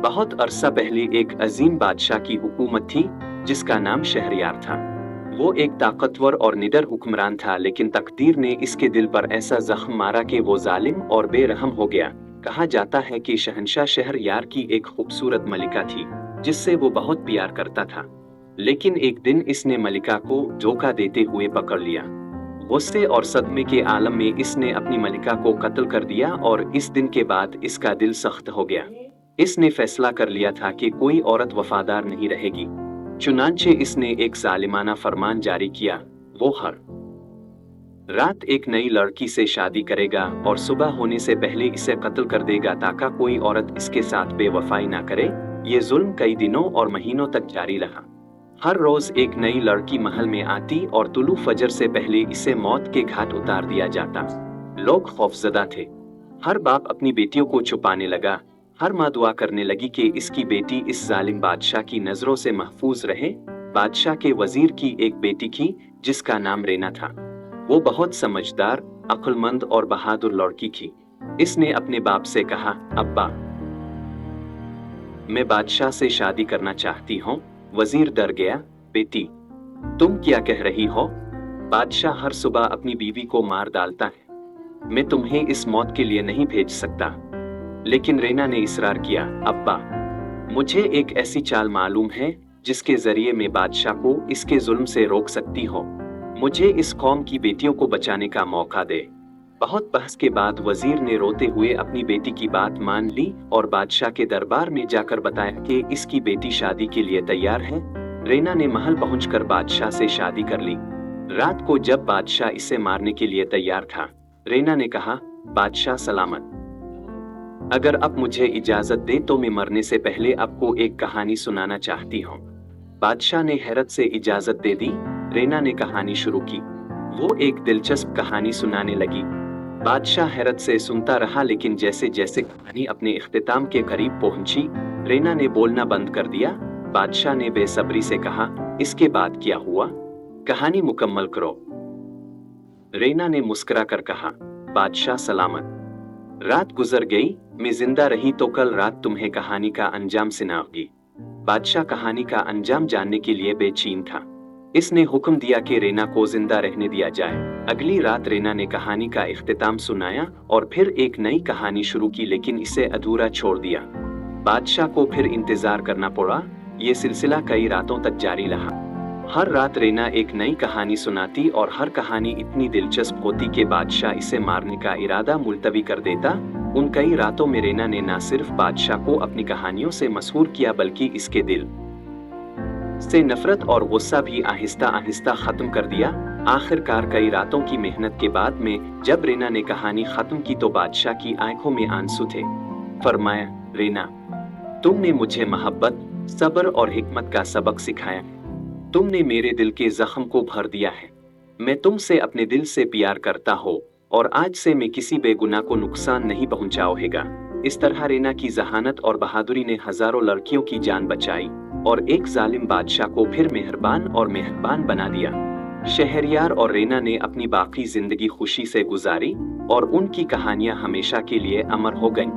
बहुत अरसा पहले एक अजीम बादशाह की हुकूमत थी जिसका नाम शहरयार था। वो एक ताकतवर और निडर हुक्मरान था, लेकिन तकदीर ने इसके दिल पर ऐसा जख्म मारा कि वो जालिम और बेरहम हो गया। कहा जाता है कि शहंशाह शहरयार की एक खूबसूरत मलिका थी जिससे वो बहुत प्यार करता था। लेकिन एक दिन इसने मलिका को धोखा देते हुए पकड़ लिया। गुस्से और सदमे के आलम में इसने अपनी मलिका को कत्ल कर दिया और इस दिन के बाद इसका दिल सख्त हो गया। इसने फैसला कर लिया था कि कोई औरत वफादार नहीं रहेगी। चुनांचे इसने एक जालिमाना फरमान जारी किया। वो हर रात एक नई लड़की से शादी करेगा और सुबह होने से पहले इसे कत्ल कर देगा ताकि कोई औरत इसके साथ बेवफाई ना करे। ये जुल्म कई दिनों और महीनों तक जारी रहा। हर रोज एक नई लड़की महल में आती और तुलू फजर से पहले इसे मौत के घाट उतार दिया जाता। लोग खौफजदा थे। हर बाप अपनी बेटियों को छुपाने लगा। हर माँ दुआ करने लगी कि इसकी बेटी इस जालिम बादशाह की नजरों से महफूज रहे। बादशाह के वजीर की एक बेटी थी जिसका नाम रेना था। वो बहुत समझदार, अक्लमंद और बहादुर लड़की थी। इसने अपने बाप से कहा, अब्बा, मैं बादशाह से शादी करना चाहती हूँ। वजीर डर गया। बेटी, तुम क्या कह रही हो? बादशाह हर सुबह अपनी बीवी को मार डालता है। मैं तुम्हें इस मौत के लिए नहीं भेज सकता। लेकिन रेना ने इसरार किया, अब्बा, मुझे एक ऐसी चाल मालूम है जिसके जरिए मैं बादशाह को इसके जुल्म से रोक सकती हूँ। मुझे इस कौम की बेटियों को बचाने का मौका दे। बहुत बहस के बाद वजीर ने रोते हुए अपनी बेटी की बात मान ली और बादशाह के दरबार में जाकर बताया कि इसकी बेटी शादी के लिए तैयार है। रेना ने महल पहुंचकर बादशाह से शादी कर ली। रात को जब बादशाह इसे मारने के लिए तैयार था, रेना ने कहा, बादशाह सलामत। अगर आप मुझे इजाजत दे तो मैं मरने से पहले आपको एक कहानी सुनाना चाहती हूँ। बादशाह ने हैरत से इजाजत दे दी। रेना ने कहानी शुरू की। वो एक दिलचस्प कहानी सुनाने लगी। बादशाह हैरत से सुनता रहा, लेकिन जैसे जैसे कहानी अपने इख्तिताम के करीब पहुंची, रेना ने बोलना बंद कर दिया। बादशाह ने बेसब्री से कहा, इसके बाद क्या हुआ? कहानी मुकम्मल करो। रेना ने मुस्कुरा कर कहा, बादशाह सलामत। रात गुजर गई, मैं जिंदा रही तो कल रात तुम्हें कहानी का अंजाम सुनाऊंगी। बादशाह कहानी का अंजाम जानने के लिए बेचैन था। इसने हुक्म दिया कि रेना को जिंदा रहने दिया जाए। अगली रात रेना ने कहानी का इख्तिताम सुनाया और फिर एक नई कहानी शुरू की, लेकिन इसे अधूरा छोड़ दिया। बादशाह को फिर इंतजार करना पड़ा। ये सिलसिला कई रातों तक जारी रहा। हर रात रेना एक नई कहानी सुनाती और हर कहानी इतनी दिलचस्प होती कि बादशाह इसे मारने का इरादा मुलतवी कर देता। उन कई रातों में रेना ने न सिर्फ बादशाह को अपनी कहानियों से मशहूर किया, बल्कि इसके दिल से नफरत और गुस्सा भी आहिस्ता आहिस्ता खत्म कर दिया। आखिरकार कई रातों की मेहनत के बाद में जब रेना ने कहानी खत्म की तो बादशाह की आंखों में आंसू थे। फरमाया, रेना, तुमने मुझे मोहब्बत, सब्र और हिकमत का सबक सिखाया। तुमने मेरे दिल के जख्म को भर दिया है। मैं तुमसे अपने दिल से प्यार करता हूँ और आज से मैं किसी बेगुनाह को नुकसान नहीं पहुंचाऊंगा। इस तरह रेना की जहानत और बहादुरी ने हजारों लड़कियों की जान बचाई और एक जालिम बादशाह को फिर मेहरबान और मेहरबान बना दिया। शहरयार और रेना ने अपनी बाकी जिंदगी खुशी से गुजारी और उनकी कहानियां हमेशा के लिए अमर हो गईं।